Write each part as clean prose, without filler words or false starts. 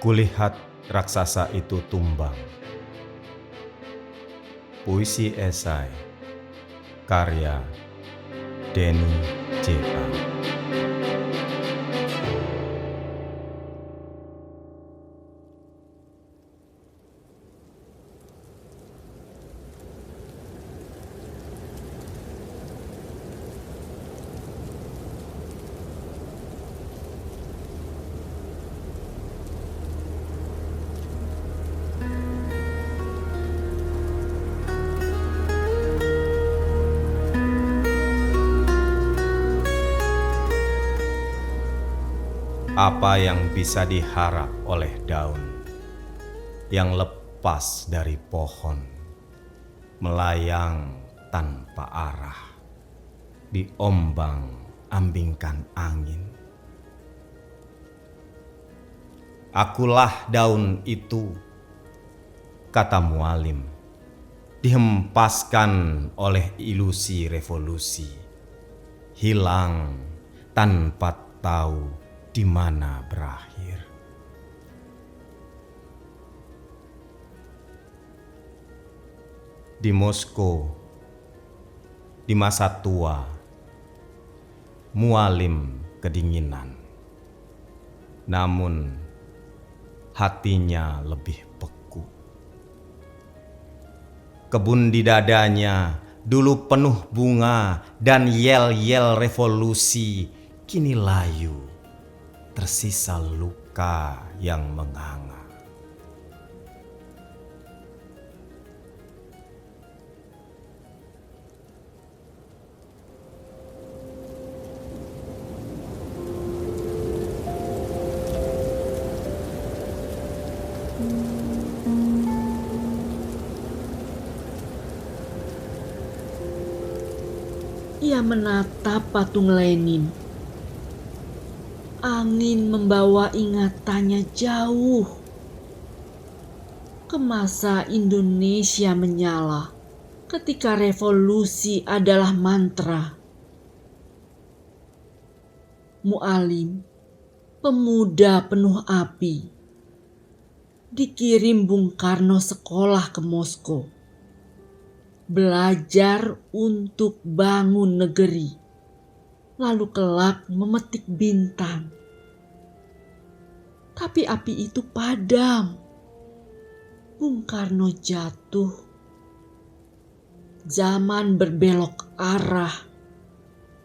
Kulihat raksasa itu tumbang. Puisi esai karya Denny J.A. Apa yang bisa diharap oleh daun yang lepas dari pohon, melayang tanpa arah, diombang-ambingkan angin? Akulah daun itu, kata mualim, dihempaskan oleh ilusi revolusi, hilang tanpa tahu di mana berakhir. Di Moskow, di masa tua, mualim kedinginan, namun hatinya lebih beku. Kebun di dadanya dulu penuh bunga dan yel-yel revolusi, kini layu, tersisa luka yang menganga. Ia menatap patung Lenin. Angin membawa ingatannya jauh ke masa Indonesia menyala ketika revolusi adalah mantra. Mualim, pemuda penuh api, dikirim Bung Karno sekolah ke Moskow, belajar untuk bangun negeri, lalu kelak memetik bintang. Tapi api itu padam. Bung Karno jatuh. Zaman berbelok arah.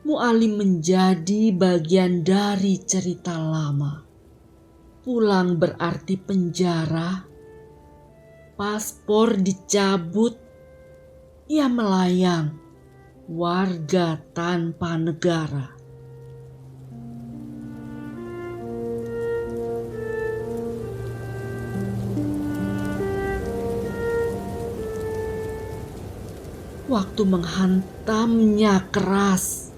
Mualim menjadi bagian dari cerita lama. Pulang berarti penjara. Paspor dicabut. Ia melayang. Warga tanpa negara. Waktu menghantamnya keras.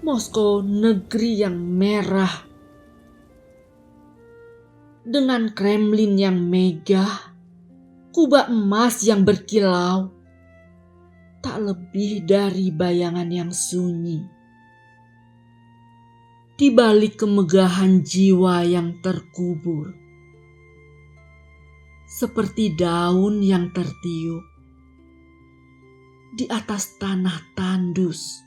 Moskow negeri yang merah. Dengan Kremlin yang megah, kubah emas yang berkilau. Tak lebih dari bayangan yang sunyi. Di balik kemegahan jiwa yang terkubur. Seperti daun yang tertiup di atas tanah tandus.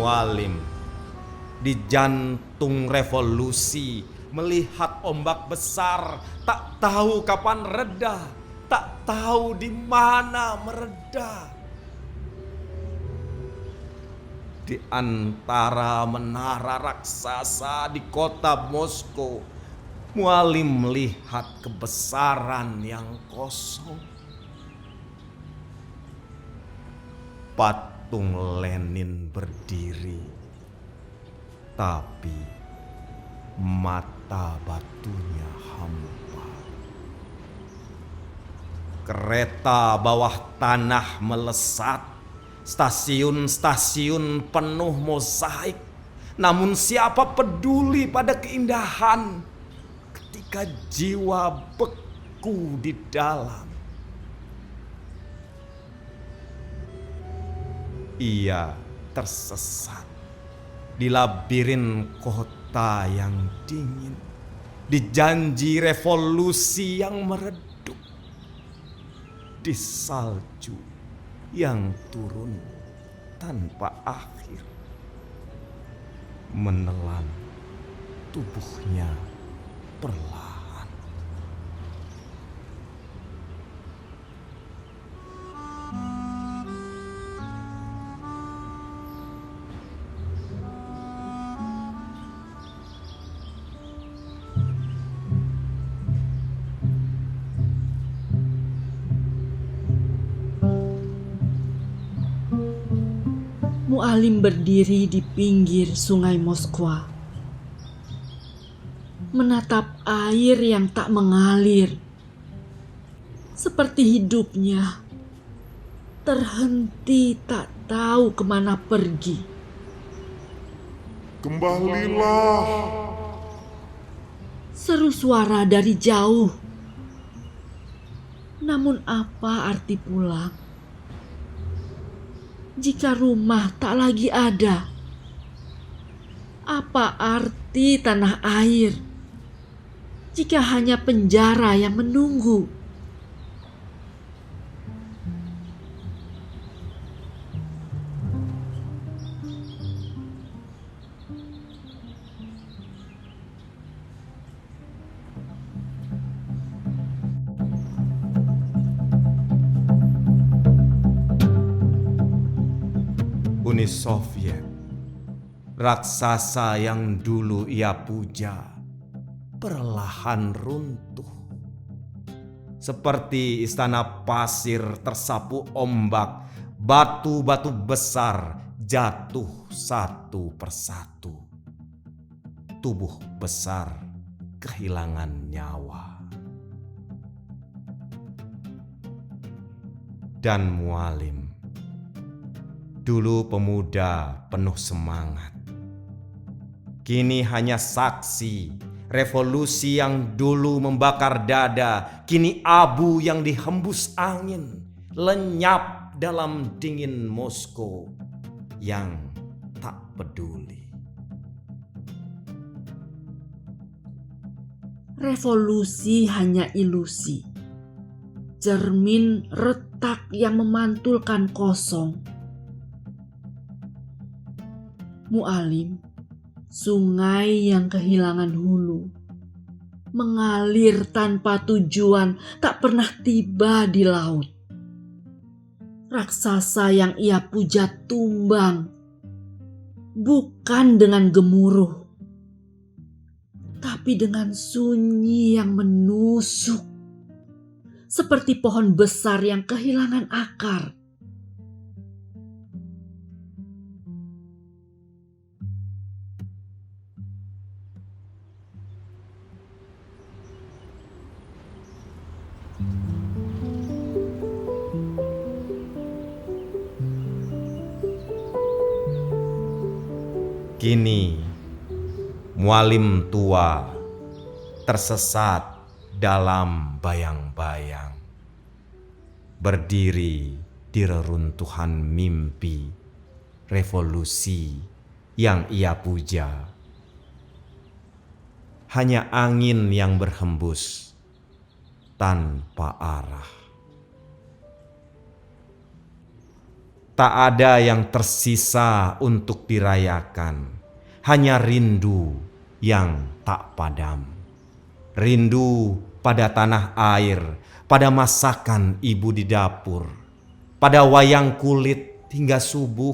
Mualim di jantung revolusi, melihat ombak besar, tak tahu kapan reda, tak tahu di mana mereda. Di antara menara raksasa di kota Moskow, mualim melihat kebesaran yang kosong. Patung Lenin berdiri, tapi mata batunya hampa. Kereta bawah tanah melesat, stasiun-stasiun penuh mozaik. Namun siapa peduli pada keindahan ketika jiwa beku di dalam? Ia tersesat di labirin kota yang dingin, di janji revolusi yang meredup, di salju yang turun tanpa akhir, menelan tubuhnya perlahan. Mualim berdiri di pinggir sungai Moskwa, menatap air yang tak mengalir. Seperti hidupnya terhenti, tak tahu kemana pergi. Kembalilah. Seru suara dari jauh. Namun apa arti pulang jika rumah tak lagi ada? Apa arti tanah air jika hanya penjara yang menunggu? Uni Soviet, raksasa yang dulu ia puja, perlahan runtuh. Seperti istana pasir tersapu ombak, batu-batu besar jatuh satu persatu. Tubuh besar kehilangan nyawa. Dan Mualim, dulu pemuda penuh semangat, kini hanya saksi revolusi yang dulu membakar dada, kini abu yang dihembus angin, lenyap dalam dingin Moskow yang tak peduli. Revolusi hanya ilusi, cermin retak yang memantulkan kosong. Mualim, sungai yang kehilangan hulu, mengalir tanpa tujuan, tak pernah tiba di laut. Raksasa yang ia puja tumbang, bukan dengan gemuruh, tapi dengan sunyi yang menusuk, seperti pohon besar yang kehilangan akar. Kini Mualim tua tersesat dalam bayang-bayang, berdiri di reruntuhan mimpi revolusi yang ia puja. Hanya angin yang berhembus tanpa arah. Tak ada yang tersisa untuk dirayakan, hanya rindu yang tak padam. Rindu pada tanah air, pada masakan ibu di dapur, pada wayang kulit hingga subuh,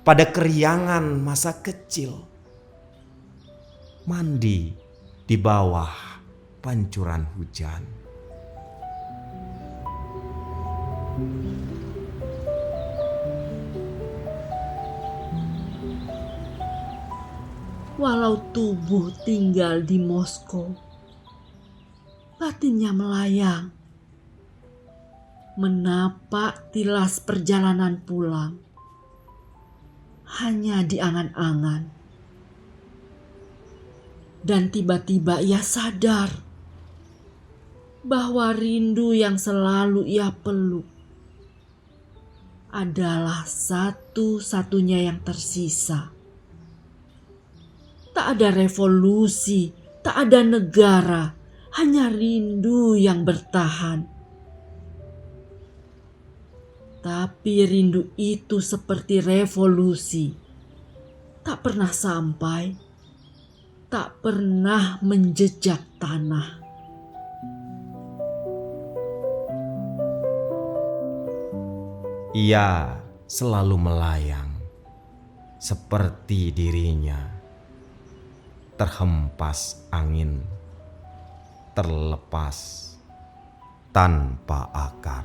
pada keriangan masa kecil. Mandi di bawah pancuran hujan. Walau tubuh tinggal di Moskow, batinnya melayang. menapak tilas perjalanan pulang. Hanya di angan-angan. Dan tiba-tiba ia sadar bahwa rindu yang selalu ia peluk adalah satu-satunya yang tersisa. Tak ada revolusi, tak ada negara, hanya rindu yang bertahan. Tapi rindu itu seperti revolusi, tak pernah sampai, tak pernah menjejak tanah. Ia selalu melayang, seperti dirinya, terhempas angin, terlepas tanpa akar.